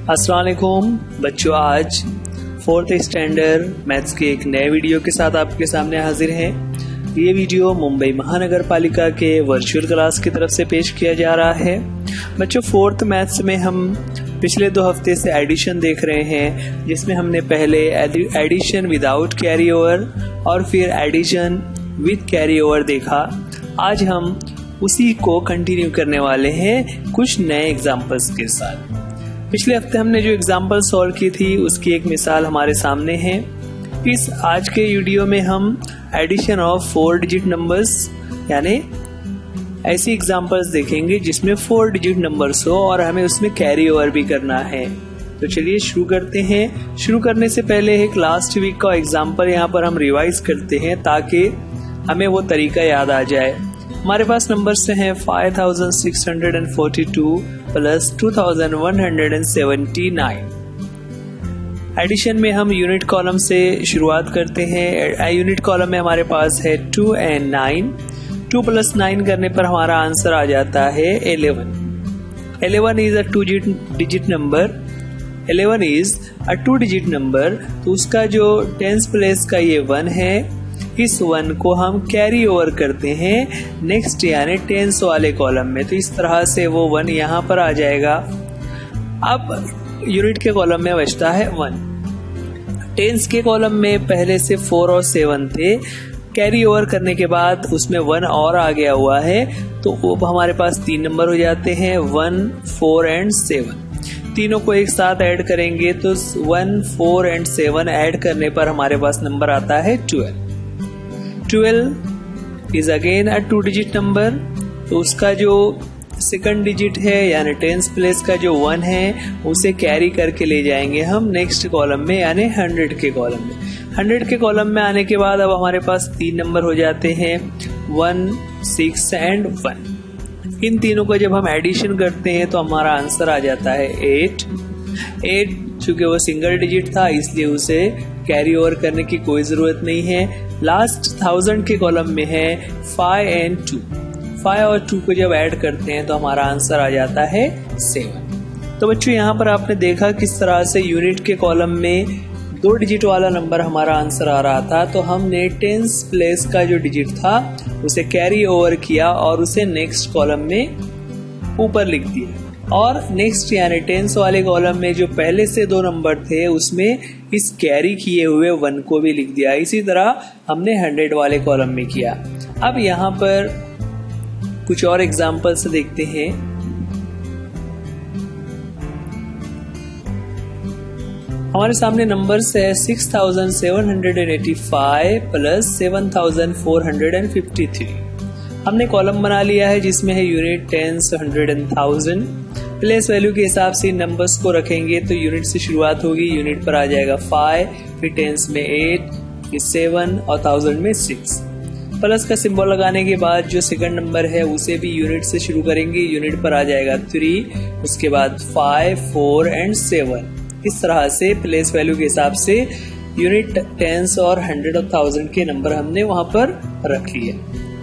अस्सलाम वालेकुम बच्चों, आज 4th स्टैंडर्ड मैथ्स के एक नए वीडियो के साथ आपके सामने हाजिर हैं। ये वीडियो मुंबई महानगर पालिका के वर्चुअल क्लास की तरफ से पेश किया जा रहा है। बच्चों, 4th मैथ्स में हम पिछले 2 हफ्ते से एडिशन देख रहे हैं, जिसमें हमने पहले एडिशन विदाउट कैरी ओवर और फिर एडिशन विद कैरी ओवर देखा। आज हम उसी को कंटिन्यू करने वाले हैं कुछ नए एग्जाम्पल्स के साथ। पिछले हफ्ते हमने जो एग्जाम्पल सॉल्व की थी उसकी एक मिसाल हमारे सामने है। इस आज के वीडियो में हम एडिशन ऑफ 4 डिजिट नंबर्स यानी ऐसी एग्जाम्पल्स देखेंगे जिसमें 4 डिजिट नंबर्स हो और हमें उसमें कैरी ओवर भी करना है। तो चलिए शुरू करते हैं। शुरू करने से पहले एक लास्ट वीक का एग्जाम्पल यहाँ पर हम रिवाइज करते हैं ताकि हमें वो तरीका याद आ जाए। हमारे पास नंबर्स हैं 5642 प्लस 2179। एडिशन में हम यूनिट कॉलम से शुरुआत करते हैं। यूनिट कॉलम में हमारे पास है 2 and 9। 2 + 9 करने पर हमारा आंसर आ जाता है 11। 11 is a 2 digit number. 11 is a 2 digit number, तो उसका जो 10th प्लेस का ये 1 है, इस 1 को हम कैरी ओवर करते हैं नेक्स्ट यानी 10th वाले कॉलम में। तो इस तरह से वो 1 यहाँ पर आ जाएगा। अब यूनिट के कॉलम में बचता है 1। 10th के कॉलम में पहले से 4 और 7 थे, कैरी ओवर करने के बाद उसमें 1 और आ गया हुआ है, तो अब हमारे पास 3 नंबर हो जाते हैं 1, 4 and 7। तीनों को एक साथ ऐड करेंगे तो 1, 4 and 7 ऐड करने पर हमारे पास नंबर आता है 12। 12 is again a 2 digit number, तो उसका जो सेकंड डिजिट है यानी 10th प्लेस का जो 1 है उसे कैरी करके ले जाएंगे हम नेक्स्ट कॉलम में यानी 100 के कॉलम में। 100 के कॉलम में आने के बाद अब हमारे पास 3 नंबर हो जाते हैं 1, 6 and 1। इन तीनों को जब हम एडिशन करते हैं तो हमारा आंसर आ जाता है 8। चूंकि वो सिंगल डिजिट था इसलिए उसे कैरी ओवर करने की कोई जरूरत नहीं है। लास्ट 1000 के कॉलम में है 5 and 2। 5 और 2 को जब ऐड करते हैं तो हमारा आंसर आ जाता है 7। तो बच्चों, यहाँ पर आपने देखा किस तरह से यूनिट के कॉलम में 2 डिजिट वाला नंबर हमारा आंसर आ रहा था, तो हमने 10th प्लेस का जो डिजिट था उसे कैरी ओवर किया और उसे नेक्स्ट कॉलम में ऊपर लिख दिया। और नेक्स्ट यानी 10th वाले कॉलम में जो पहले से 2 नंबर थे उसमें इस कैरी किए हुए 1 को भी लिख दिया। इसी तरह हमने 100 वाले कॉलम में किया। अब यहाँ पर कुछ और एग्जाम्पल्स देखते हैं। हमारे सामने नंबर्स है 6785 प्लस 7453। हमने कॉलम बना लिया है जिसमें है unit, tens, 100 and 1000। Place value के हिसाब से नंबर्स को रखेंगे तो यूनिट से शुरुआत होगी। यूनिट पर आ जाएगा 5, फिर टेंस में 8, फिर 7 और 1000 में 6। प्लस का सिंबल लगाने के बाद जो सेकंड नंबर है उसे भी यूनिट से शुरू करेंगे। यूनिट पर आ जाएगा 3, उसके बाद 5, 4 and 7। इस तरह से प्लेस वैल्यू के हिसाब से यूनिट, टेंस और 100 और 1000 के नंबर हमने वहां पर रख लिए।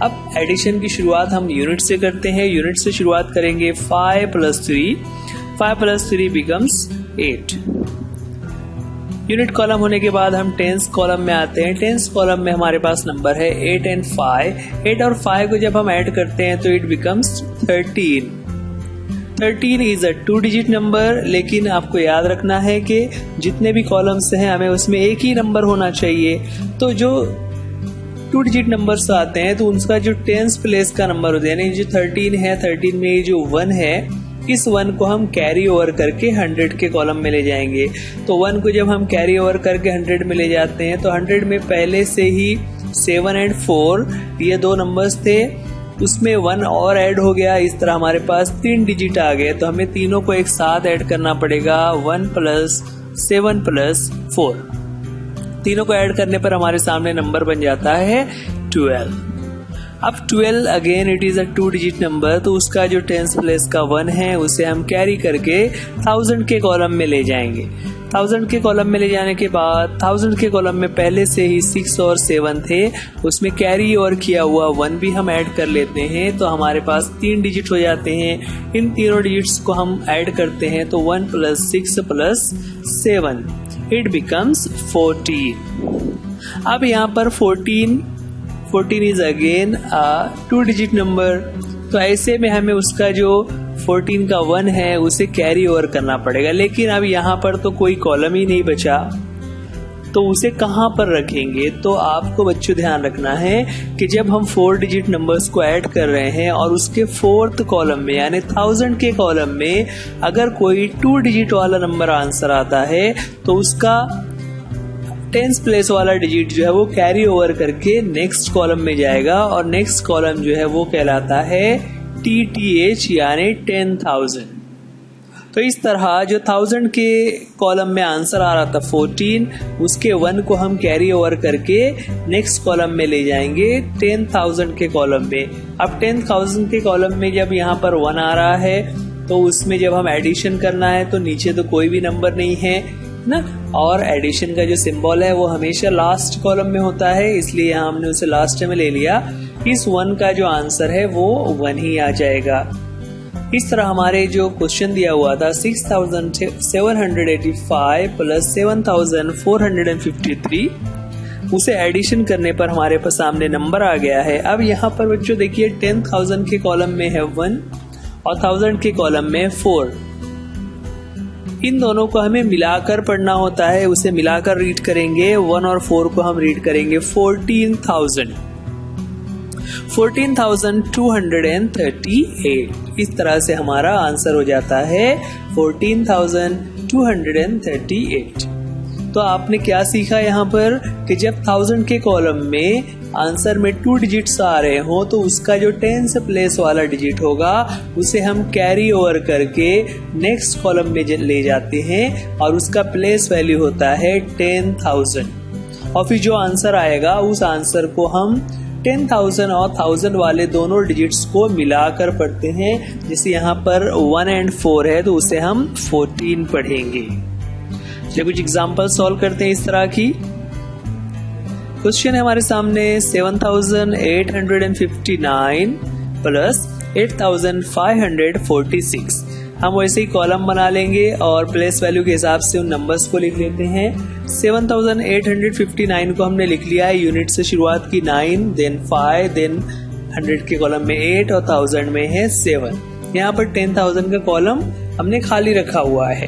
अब एडिशन की शुरुआत हम यूनिट से करते हैं। यूनिट से शुरुआत करेंगे 5 + 3। 5 + 3 becomes 8। यूनिट कॉलम होने के बाद हम 10th कॉलम में आते हैं। 10th कॉलम में हमारे पास नंबर है 8 and 5। 8 और 5 को जब हम ऐड करते हैं तो it becomes 13। 13 is a 2 digit number, लेकिन आपको याद रखना है कि जितने भी कॉलम्स हैं हमें उसमें एक ही नंबर होना चाहिए। तो जो 2 डिजिट नंबर्स आते हैं तो उनका जो 10th प्लेस का नंबर होता है, यानी जो 13 है, 13 में जो 1 है, इस 1 को हम कैरी ओवर करके 100 के कॉलम में ले जाएंगे। तो 1 को जब हम कैरी ओवर करके 100 में ले जाते हैं तो 100 में पहले से ही 7 and 4 ये 2 नंबर्स थे, उसमें 1 और ऐड हो गया। इस तरह हमारे पास 3 डिजिट आ गए। तो हमें तीनों को एक साथ ऐड करना पड़ेगा 1 + 7 + 4। तीनों को ऐड करने पर हमारे सामने नंबर बन जाता है 12। अब 12 again it is a 2 digit number, तो उसका जो 10th प्लेस का 1 है उसे हम कैरी करके 1000 के कॉलम में ले जाएंगे। 1000 के कॉलम में ले जाने के बाद 1000 के कॉलम में पहले से ही 6 और 7 थे, उसमें कैरी ओवर किया हुआ 1 भी हम ऐड कर लेते हैं, तो हमारे पास 3 डिजिट हो जाते हैं। इन तीनों डिजिट्स को हम ऐड करते हैं तो 1 + 6 + 7 इट बिकम्स 14। अब यहाँ पर 14 इज अगेन 2 डिजिट नंबर, तो ऐसे में हमें उसका जो 14 का 1 है उसे कैरी ओवर करना पड़ेगा। लेकिन अब यहाँ पर तो कोई कॉलम ही नहीं बचा, तो उसे कहाँ पर रखेंगे? तो आपको बच्चों ध्यान रखना है कि जब हम 4 डिजिट नंबर्स को ऐड कर रहे हैं और उसके 4th कॉलम में यानी 1000 के कॉलम में अगर कोई 2 डिजिट वाला नंबर आंसर आता है तो उसका 10th प्लेस वाला डिजिट जो है वो कैरी ओवर करके नेक्स्ट कॉलम में जाएगा और नेक्स्ट कॉलम जो है वो कहलाता है TTH यानी 10,000। तो इस तरह जो 1000 के कॉलम में आंसर आ रहा था 14, उसके 1 को हम कैरी ओवर करके नेक्स्ट कॉलम में ले जाएंगे 10,000 के कॉलम में। अब 10,000 के कॉलम में जब यहाँ पर 1 आ रहा है तो उसमें जब हम एडिशन करना है तो नीचे तो कोई भी नंबर नहीं है ना, और एडिशन का जो सिंबल है वो हमेशा लास्ट कॉलम में होता है, इसलिए यहाँ हमने उसे लास्ट में ले लिया। इस 1 का जो आंसर है वो 1 ही आ जाएगा। इस तरह हमारे जो क्वेश्चन दिया हुआ था 6785 + 7453, उसे एडिशन करने पर हमारे पास सामने नंबर आ गया है। अब यहाँ पर बच्चों देखिए 10,000 के कॉलम में है 1 और 1000 के कॉलम में 4। इन दोनों को हमें मिलाकर पढ़ना होता है, उसे मिलाकर रीड करेंगे। 1 और 4 को हम रीड करेंगे 14,238। इस तरह से हमारा आंसर हो जाता है 14,238। तो आपने क्या सीखा यहाँ पर कि जब 1000 के कॉलम में आंसर में 2 डिजिट्स आ रहे हो तो उसका जो 10th प्लेस वाला डिजिट होगा उसे हम कैरी ओवर करके नेक्स्ट कॉलम में ले जाते हैं और उसका प्लेस वैल्यू होता है 10,000। और फिर जो आंसर आएगा उस आंसर को हम 10,000 और 1000 वाले दोनों डिजिट्स को मिलाकर पढ़ते हैं। जैसे यहाँ पर 1 और 4 है तो उसे हम 14 पढ़ेंगे। चलिए कुछ एग्जाम्पल सॉल्व करते हैं इस तरह की। क्वेश्चन है हमारे सामने 7,859 + 8,546। हम वैसे ही कॉलम बना लेंगे और प्लेस वैल्यू के हिसाब से उन नंबर्स को लिख लेते हैं। 7,859 को हमने लिख लिया है, यूनिट से शुरुआत की 9, देन 5, देन 100 के कॉलम में 8 और 1000 में है 7। यहाँ पर 10,000 का कॉलम हमने खाली रखा हुआ है।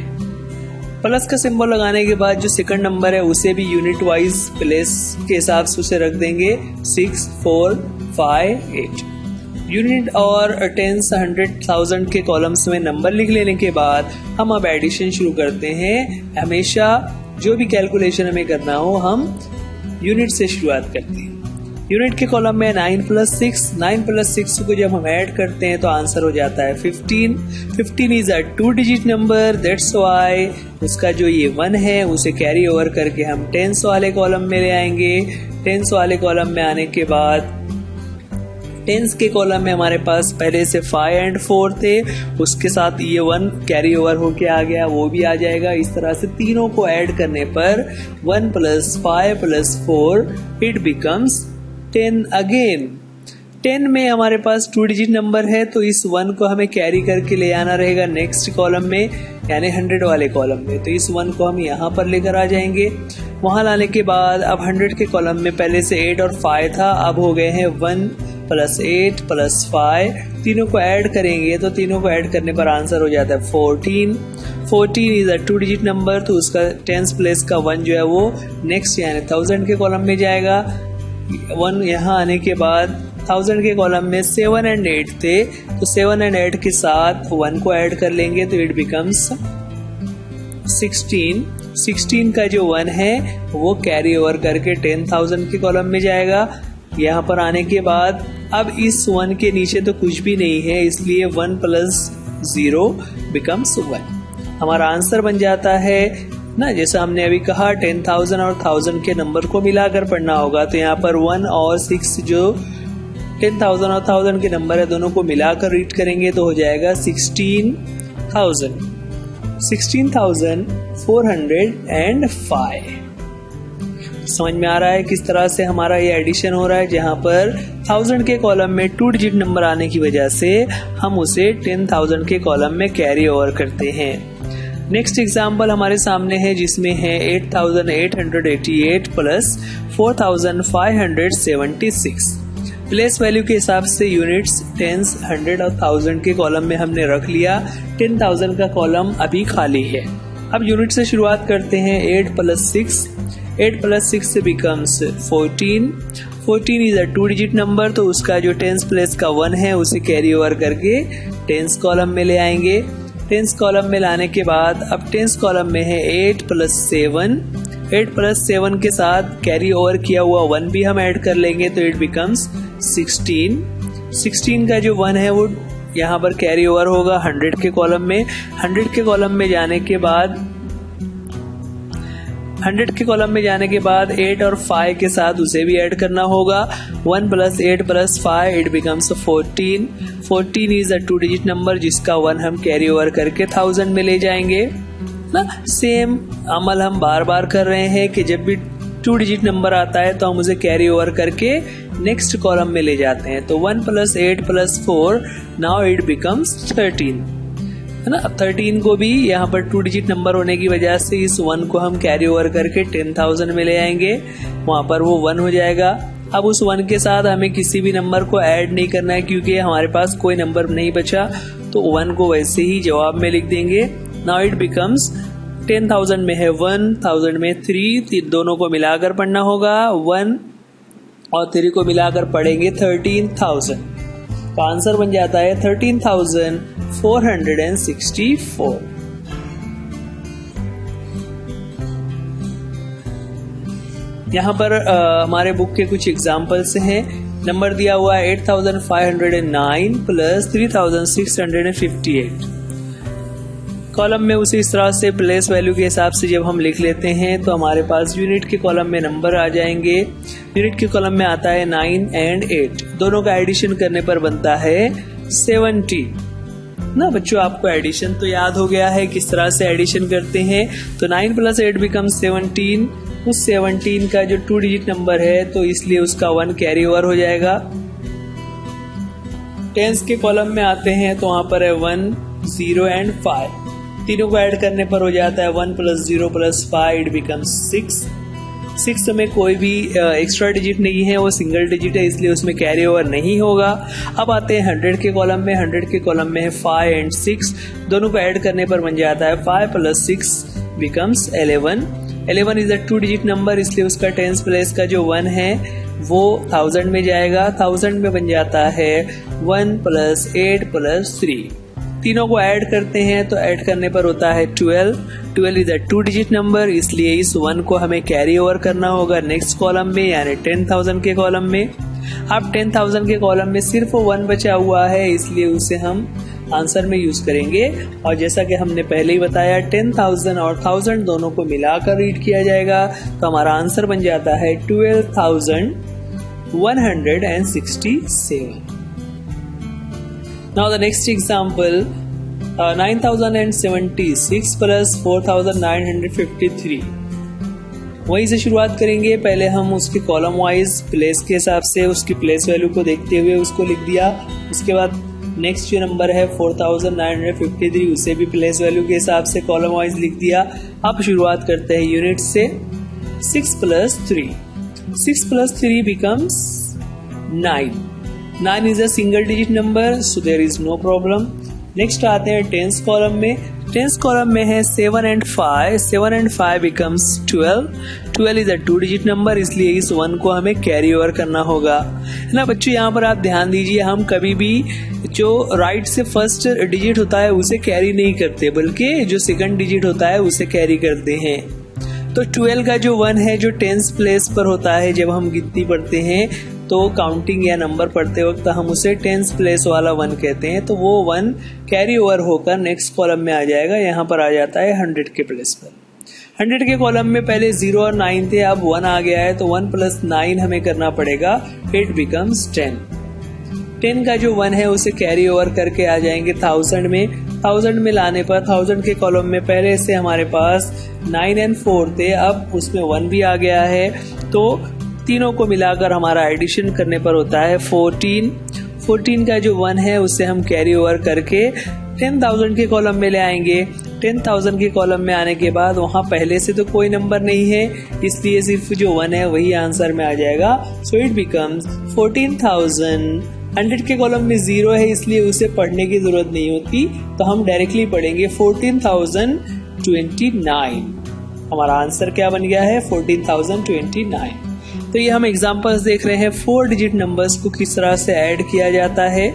प्लस का सिंबल लगाने के बाद जो सेकंड नंबर है उसे भी यूनिट वाइज प्लेस के हिसाब से उसे रख देंगे 6, 4, 5, 8। यूनिट और 10, 100, 1000 के कॉलम्स में नंबर लिख लेने के बाद हम अब एडिशन शुरू करते हैं। हमेशा जो भी कैलकुलेशन हमें करना हो हम यूनिट से शुरुआत करते हैं। यूनिट के कॉलम में 9 + 6 को जब हम ऐड करते हैं तो आंसर हो जाता है 15। 15 is a 2 digit number, that's why उसका जो ये 1 है उसे कैरी ओवर करके हम 10s वाले कॉलम में ले आएंगे। 10s वाले कॉलम में आने के बाद 10s के कॉलम में हमारे पास पहले से 5 और 4 थे, उसके साथ ये 1 कैरी ओवर होके आ गया, वो भी आ जाएगा। इस तरह से तीनों को ऐड करने पर 1 + 5 + 4 इट बिकम्स 10 अगेन। 10 में हमारे पास 2 डिजिट नंबर है तो इस 1 को हमें कैरी करके ले आना रहेगा नेक्स्ट कॉलम में यानी 100 वाले कॉलम में। तो इस 1 को हम यहाँ पर लेकर आ जाएंगे। वहाँ लाने के बाद अब 100 के कॉलम में पहले से 8 और 5 था, अब हो गए हैं 1 + 8 + 5। तीनों को ऐड करेंगे तो तीनों को ऐड करने पर आंसर हो जाता है 14। 14 इज अ 2 डिजिट नंबर, तो उसका 10th प्लेस का 1 जो है वो नेक्स्ट यानी 1000 के कॉलम में जाएगा। 1 यहाँ आने के बाद 1000 के कॉलम में 7 और 8 थे, तो 7 और 8 के साथ 1 को ऐड कर लेंगे तो इट बिकम्स 16। 16 का जो 1 है वो कैरी ओवर करके 10,000 के कॉलम में जाएगा। यहाँ पर आने के बाद अब इस 1 के नीचे तो कुछ भी नहीं है, इसलिए 1 + 0 बिकम्स 1। हमारा आंसर बन जाता है ना, जैसा हमने अभी कहा 10,000 और 1000 के नंबर को मिलाकर पढ़ना होगा। तो यहाँ पर 1 और 6 जो 10,000 और 1000 के नंबर है दोनों को मिलाकर रीड करेंगे तो हो जाएगा 16,000। 16,405। समझ में आ रहा है किस तरह से हमारा ये एडिशन हो रहा है, जहां पर 1000 के कॉलम में 2 डिजिट नंबर आने की वजह से हम उसे 10,000 के कॉलम में कैरी ओवर करते हैं। नेक्स्ट एग्जाम्पल हमारे सामने है जिसमें है 8,888 प्लस 4,576। प्लेस वैल्यू के हिसाब से यूनिट्स, टेंस, 100 और 1000 के कॉलम में हमने रख लिया। 10,000 का कॉलम अभी खाली है। अब यूनिट से शुरुआत करते हैं। 8 + 6, 8 + 6 से becomes 14। 14 is a 2 digit number, तो उसका जो टेंस प्लेस का 1 है उसे कैरी ओवर करके टेंस कॉलम में ले आएंगे। टेंस कॉलम में लाने के बाद अब टेंस कॉलम में है 8 + 7। 8 + 7 के साथ कैरी ओवर किया हुआ 1 भी हम ऐड कर लेंगे, तो इट बिकम्स 16। 16 का जो 1 है वो यहाँ पर कैरी ओवर होगा 100 के कॉलम में। 100 के कॉलम में जाने के बाद 8 और 5 के साथ उसे भी ऐड करना होगा। 1 + 8 + 5 it becomes 14। 14 is a 2 digit number जिसका 1 हम कैरी ओवर करके 1000 में ले जाएंगे ना। सेम अमल हम बार बार कर रहे हैं कि जब भी 2 डिजिट नंबर आता है तो हम उसे कैरी ओवर करके नेक्स्ट कॉलम में ले जाते हैं। तो 1 + 8 + 4 नाउ इट बिकम्स 13, है ना। 13 को भी यहाँ पर 2 डिजिट नंबर होने की वजह से इस 1 को हम कैरी ओवर करके 10,000 में ले आएंगे, वहां पर वो 1 हो जाएगा। अब उस 1 के साथ हमें किसी भी नंबर को ऐड नहीं करना है क्योंकि हमारे पास कोई नंबर नहीं बचा, तो 1 को वैसे ही जवाब में लिख देंगे। नाउ इट बिकम्स 10,000 में है 1, 1000 में 3, दोनों को मिलाकर पढ़ना होगा। 1 और 3 को मिलाकर पढ़ेंगे 13,000, तो आंसर बन जाता है 13,464। यहाँ पर हमारे बुक के कुछ एग्जाम्पल्स हैं। नंबर दिया हुआ है 8,509 प्लस 3,658। कॉलम में उसे इस तरह से प्लेस वैल्यू के हिसाब से जब हम लिख लेते हैं तो हमारे पास यूनिट के कॉलम में नंबर आ जाएंगे। यूनिट के कॉलम में आता है 9 और 8, दोनों का एडिशन करने पर बनता है 70 ना। बच्चों आपको एडिशन तो याद हो गया है किस तरह से एडिशन करते हैं। तो 9 + 8 बिकम्स 17। उस 17 का जो 2 डिजिट नंबर है तो इसलिए उसका 1 कैरी ओवर हो जाएगा। टेंस के कॉलम में आते हैं तो वहां पर है 1, 0 और 5, तीनों को ऐड करने पर हो जाता है 1 + 0 + 5 इट बिकम्स 6। 6 में कोई भी एक्स्ट्रा डिजिट नहीं है, वो सिंगल डिजिट है इसलिए उसमें कैरी ओवर नहीं होगा। अब आते हैं 100 के कॉलम में। 100 के कॉलम में है 5 और 6, दोनों को ऐड करने पर बन जाता है 5 + 6 becomes 11। 11 is a 2 digit number इसलिए उसका टेंस प्लेस का जो 1 है वो 1000 में जाएगा। 1000 में बन जाता है 1 + 8 + 3। तीनों को ऐड करते हैं तो ऐड करने पर होता है 12। 12 इज अ 2 डिजिट नंबर इसलिए इस 1 को हमें कैरी ओवर करना होगा नेक्स्ट कॉलम में, यानी 10,000 के कॉलम में। अब 10,000 के कॉलम में सिर्फ 1 बचा हुआ है इसलिए उसे हम आंसर में यूज करेंगे। और जैसा कि हमने पहले ही बताया 10,000 और 1000 दोनों को मिलाकर रीड किया जाएगा, तो हमारा आंसर बन जाता है 12,167। Now the next example, 9,076 plus 4,953। वहीं से शुरुआत करेंगे। पहले हम उसके कॉलम वाइज प्लेस के हिसाब से उसकी प्लेस वैल्यू को देखते हुए उसको लिख दिया। उसके बाद नेक्स्ट जो नंबर है 4,953 उसे भी प्लेस वैल्यू के हिसाब से कॉलम वाइज लिख दिया। अब शुरुआत करते हैं यूनिट से। 6 + 3, 6 + 3 becomes 9। 9 is a single digit number so there is no problem। Next आते हैं टेंस कॉलम में। टेंस कॉलम में है 7 और 5, 7 और 5 becomes 12। 12 is a 2 digit number इसलिए इस 1 को हमें कैरी ओवर करना होगा, है ना। बच्चों यहाँ पर आप ध्यान दीजिए, हम कभी भी जो राइट से फर्स्ट डिजिट होता है उसे कैरी नहीं करते बल्कि जो सेकंड डिजिट होता है उसे कैरी करते हैं। तो 12 का जो 1 है जो टेंस प्लेस पर होता है, जब हम गिनती पढ़ते हैं तो काउंटिंग या नंबर पढ़ते वक्त हम उसे टेंस प्लेस वाला 1 कहते हैं। तो वो 1 कैरी ओवर होकर नेक्स्ट कॉलम में आ जाएगा, यहाँ पर आ जाता है 100 के प्लेस पर। 100 के कॉलम में पहले 0 और 9 थे, अब 1 आ गया है तो 1 + 9 हमें करना पड़ेगा, इट बिकम्स 10। 10 का जो 1 है उसे कैरी ओवर करके आ जाएंगे 1000 में। 1000 में लाने पर 1000 के कॉलम में पहले से हमारे पास 9 और 4 थे, अब उसमें 1 भी आ गया है, तो तीनों को मिलाकर हमारा एडिशन करने पर होता है 14। 14 का जो 1 है उसे हम कैरी ओवर करके 10,000 के कॉलम में ले आएंगे। 10,000 के कॉलम में आने के बाद वहाँ पहले से तो कोई नंबर नहीं है, इसलिए सिर्फ जो 1 है वही आंसर में आ जाएगा। So it becomes 14,000। 100 के कॉलम में 0 है, इसलिए उसे पढ़ने की जरूरत नहीं होती, तो हम डायरेक्टली पढ़ेंगे 14,029। हमारा आंसर क्या बन गया है? 14,029। तो ये हम एग्जांपल्स देख रहे हैं 4 डिजिट नंबर्स को किस तरह से ऐड किया जाता है।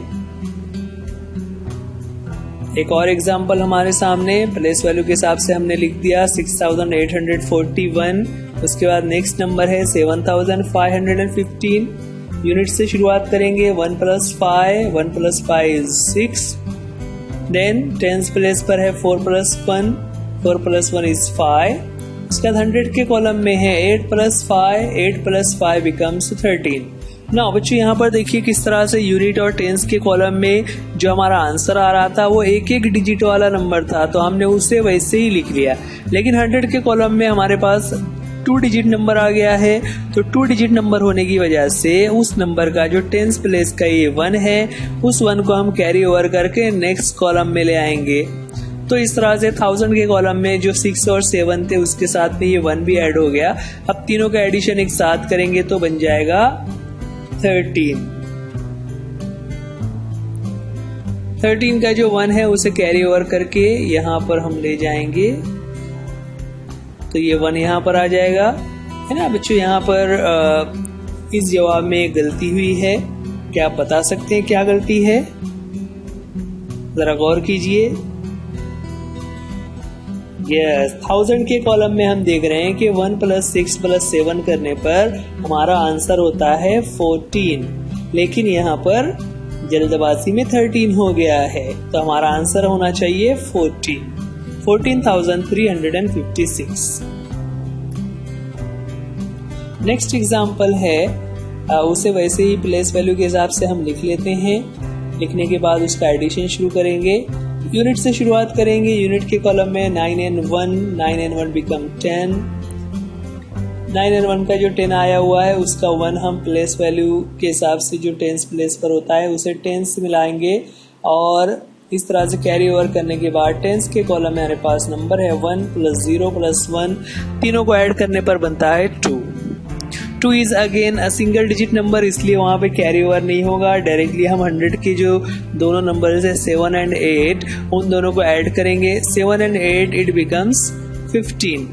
एक और एग्जांपल हमारे सामने, प्लेस वैल्यू के हिसाब से हमने लिख दिया 6,841। उसके बाद नेक्स्ट नंबर है 7,515। यूनिट से शुरुआत करेंगे, 1 + 5, 1 + 5 is 6। देन टेंस प्लेस पर है 4 + 1, 4 + 1 is 5। उसके बाद 100 के कॉलम में है 8 + 5, 8 + 5 becomes 13। ना बच्चों यहाँ पर देखिए किस तरह से यूनिट और टेंस के कॉलम में जो हमारा आंसर आ रहा था वो एक एक डिजिट वाला नंबर था, तो हमने उसे वैसे ही लिख लिया। लेकिन 100 के कॉलम में हमारे पास 2 डिजिट नंबर आ गया है, तो 2 डिजिट नंबर होने की वजह से उस नंबर का जो टेंस प्लेस का ये 1 है, उस 1 को हम कैरी ओवर करके नेक्स्ट कॉलम में ले आएंगे। तो इस तरह से 1000 के कॉलम में जो 6 और 7 थे उसके साथ में ये 1 भी ऐड हो गया। अब तीनों का एडिशन एक साथ करेंगे तो बन जाएगा 13। 13 का जो 1 है उसे कैरी ओवर करके यहाँ पर हम ले जाएंगे, तो ये 1 यहाँ पर आ जाएगा, है ना बच्चों। यहाँ पर इस जवाब में गलती हुई है, क्या आप बता सकते हैं क्या गलती है? जरा गौर कीजिए। यस, 1000 के कॉलम में हम देख रहे हैं कि 1 + 6 + 7 करने पर हमारा आंसर होता है 14, लेकिन यहाँ पर जल्दबाजी में 13 हो गया है, तो हमारा आंसर होना चाहिए 14,356। नेक्स्ट एग्जाम्पल है, उसे वैसे ही प्लेस वैल्यू के हिसाब से हम लिख लेते हैं। लिखने के बाद उसका एडिशन शुरू करेंगे। यूनिट से शुरुआत करेंगे। यूनिट के कॉलम में 9 और 1, 9 और 1 बिकम 10। 9 और 1 का जो 10 आया हुआ है उसका 1 हम प्लेस वैल्यू के हिसाब से जो टेंस प्लेस पर होता है उसे टेंस से मिलाएंगे, और इस तरह से कैरी ओवर करने के बाद टेंस के कॉलम में हमारे पास नंबर है 1 + 0 + 1, तीनों को ऐड करने पर बनता है 2। 2 is again a single digit number, इसलिए वहाँ पे कैरी ओवर नहीं होगा। डायरेक्टली हम 100 के जो दोनों नंबर है 7 और 8, उन दोनों को ऐड करेंगे। 7 और 8 it becomes 15।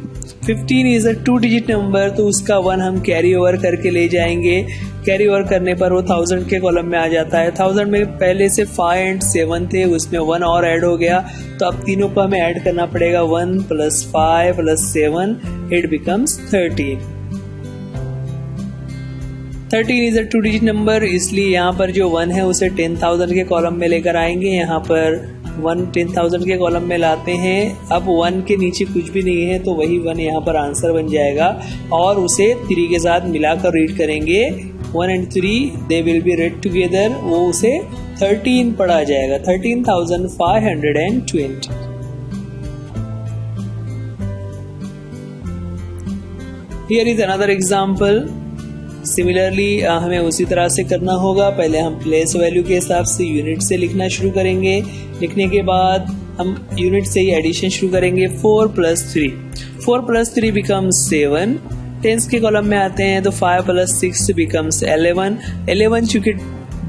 15 is a 2 digit number, तो उसका 1 हम कैरी ओवर करके ले जाएंगे। कैरी ओवर करने पर वो 1000 के कॉलम में आ जाता है। 1000 में पहले से 5 और 7 थे, उसमें 1 और ऐड हो गया, तो अब तीनों को हमें ऐड करना पड़ेगा। 1 + 5 + 7 it becomes 13। 13 is a 2 digit number, इसलिए यहाँ पर जो 1 है उसे 10,000 के कॉलम में लेकर आएंगे। यहाँ पर 1 10,000 के कॉलम में लाते हैं। अब 1 के नीचे कुछ भी नहीं है, तो वही 1 यहाँ पर आंसर बन जाएगा, और उसे 3 के साथ मिलाकर रीड करेंगे। 1 और 3 they will be red together, वो उसे 13 पढ़ा जाएगा। 13,520। Here is another example. Similarly हमें उसी तरह से करना होगा। पहले हम प्लेस वैल्यू के हिसाब से यूनिट से लिखना शुरू करेंगे। लिखने के बाद हम यूनिट से ही एडिशन शुरू करेंगे। 4 + 3, 4 + 3 बिकम्स 7। टेंस के कॉलम में आते हैं तो 5 + 6 बिकम्स 11। 11 चूंकि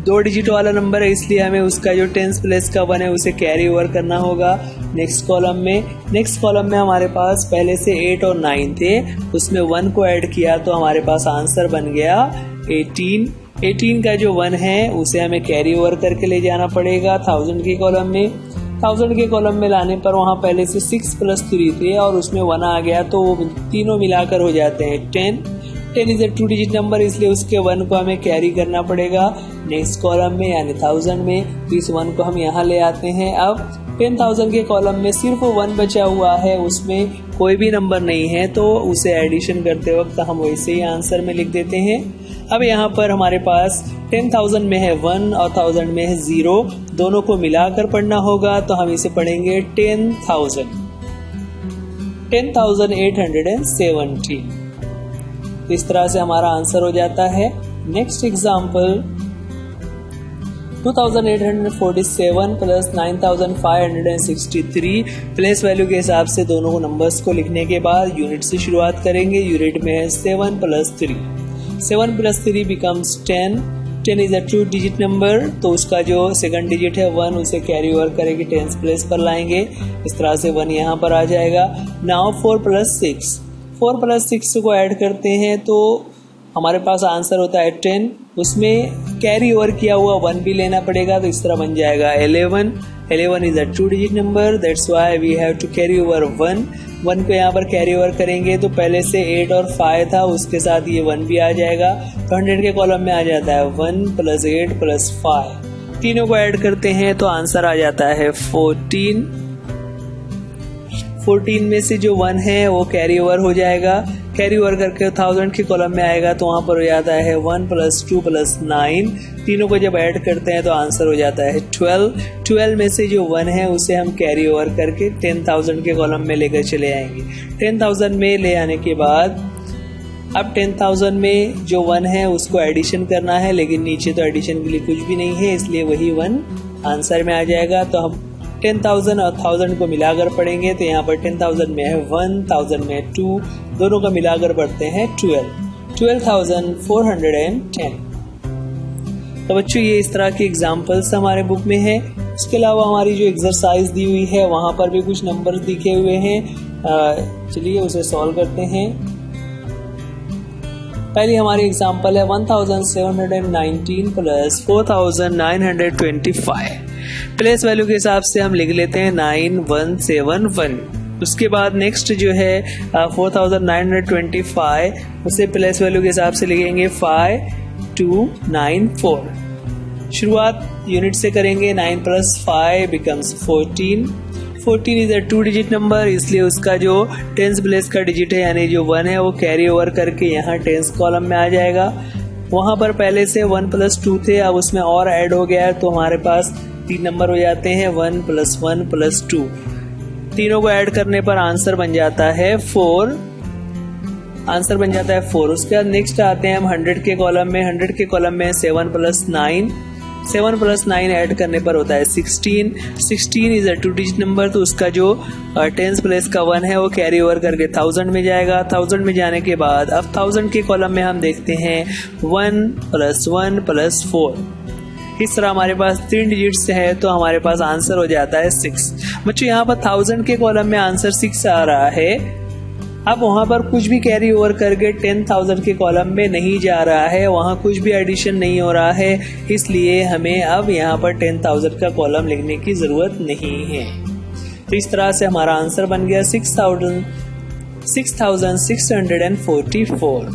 2 डिजिट वाला नंबर है, इसलिए हमें उसका जो टेंस प्लेस का 1 है उसे कैरी ओवर करना होगा नेक्स्ट कॉलम में। नेक्स्ट कॉलम में हमारे पास पहले से 8 और 9 थे, उसमें 1 को ऐड किया तो हमारे पास आंसर बन गया 18। 18 का जो 1 है उसे हमें कैरी ओवर करके ले जाना पड़ेगा 1000 के कॉलम में। 1000 के कॉलम में लाने पर वहाँ पहले से 6 + 3 थे और उसमें 1 आ गया, तो वो तीनों मिलाकर हो जाते हैं 10। 10 इज अ 2 डिजिट नंबर, इसलिए उसके 1 को हमें कैरी करना पड़ेगा नेक्स्ट कॉलम में यानी 1000 में। इस 1 को हम यहाँ ले आते हैं। अब 10,000 के कॉलम में सिर्फ 1 बचा हुआ है, उसमें कोई भी नंबर नहीं है, तो उसे एडिशन करते वक्त हम वैसे ही आंसर में लिख देते हैं। अब यहाँ पर हमारे पास 10,000 में है 1 और 1000 में है 0, दोनों को मिलाकर पढ़ना होगा, तो हम इसे पढ़ेंगे 10,870। तो इस तरह से हमारा आंसर हो जाता है। Next example 2847 plus 9563 place value के हिसाब से दोनों नंबर्स को लिखने के बाद यूनिट से शुरुआत करेंगे। यूनिट में है 7 + 3, 7 + 3 becomes 10। 10 is a 2 digit number, तो उसका जो सेकंड डिजिट है 1 उसे कैरी ओवर करेंगे, 10th प्लेस पर लाएंगे। इस तरह से 1 यहाँ पर आ जाएगा। नाउ 4 + 6, 4 + 6 को ऐड करते हैं तो हमारे पास आंसर होता है 10। उसमें कैरी ओवर किया हुआ 1 भी लेना पड़ेगा, तो इस तरह बन जाएगा 11। 11 is a 2 digit number, that's why we have to carry over 1। 1 को यहाँ पर कैरी ओवर करेंगे तो पहले से 8 और 5 था, उसके साथ ये 1 भी आ जाएगा, तो 100 के कॉलम में आ जाता है 1 + 8 + 5। तीनों को ऐड करते हैं तो आंसर आ जाता है 14। 14 में से जो 1 है वो कैरी ओवर हो जाएगा, कैरी ओवर करके 1000 के कॉलम में आएगा, तो वहाँ पर हो जाता है 1 + 2 + 9। तीनों को जब ऐड करते हैं तो आंसर हो जाता है 12। 12 में से जो 1 है उसे हम कैरी ओवर करके 10,000 के कॉलम में लेकर चले आएंगे। 10,000 में ले आने के बाद अब 10,000 में जो 1 है उसको एडिशन करना है, लेकिन नीचे तो एडिशन के लिए कुछ भी नहीं है, इसलिए वही 1 आंसर में आ जाएगा। तो हम 10,000 और 1000 को मिलाकर पढ़ेंगे, तो यहाँ पर 10,000 में है 1, 1000 में है 2, दोनों का मिलाकर पढ़ते हैं 12, 12,410। तो बच्चों ये इस तरह के एग्जाम्पल्स हमारे बुक में है। उसके अलावा हमारी जो एक्सरसाइज दी हुई है वहाँ पर भी कुछ नंबर्स दिखे हुए हैं, चलिए उसे सॉल्व करते हैं। पहली हमारी एग्जाम्पल है 1719 प्लस 4925। प्लेस वैल्यू के हिसाब से हम लिख लेते हैं 9171। उसके बाद नेक्स्ट जो है 4925, उसे प्लेस वैल्यू के हिसाब से लिखेंगे 5294। शुरुआत यूनिट से करेंगे, 9 + 5 becomes 14। 14 is a 2 digit number, इसलिए उसका जो 10th प्लेस का डिजिट है यानी जो 1 है वो कैरी ओवर करके यहाँ 10th कॉलम में आ जाएगा। वहाँ पर पहले से 1 + 2 थे, अब उसमें और ऐड हो गया है, तो हमारे पास 3 नंबर हो जाते हैं 1 + 1 + 2। तीनों को ऐड करने पर आंसर बन जाता है 4। आंसर बन जाता है 4। उसके बाद नेक्स्ट आते हैं हम 100 के कॉलम में। 100 के कॉलम में 7 + 9, 7 + 9 ऐड करने पर होता है 16। 16 इज अ 2 डिजिट नंबर, तो उसका जो 10th प्लेस का 1 है वो कैरी ओवर करके 1000 में जाएगा। 1000 में जाने के बाद अब 1000 के कॉलम में हम देखते हैं 1 + 1 + 4। इस तरह हमारे पास 3 डिजिट्स है, तो हमारे पास आंसर हो जाता है 6। बच्चों यहाँ पर 1000 के कॉलम में आंसर 6 आ रहा है। अब वहाँ पर कुछ भी कैरी ओवर करके 10,000 के कॉलम में नहीं जा रहा है, वहाँ कुछ भी एडिशन नहीं हो रहा है, इसलिए हमें अब यहाँ पर 10,000 का कॉलम लिखने की ज़रूरत नहीं है। तो इस तरह से हमारा आंसर बन गया 6,644।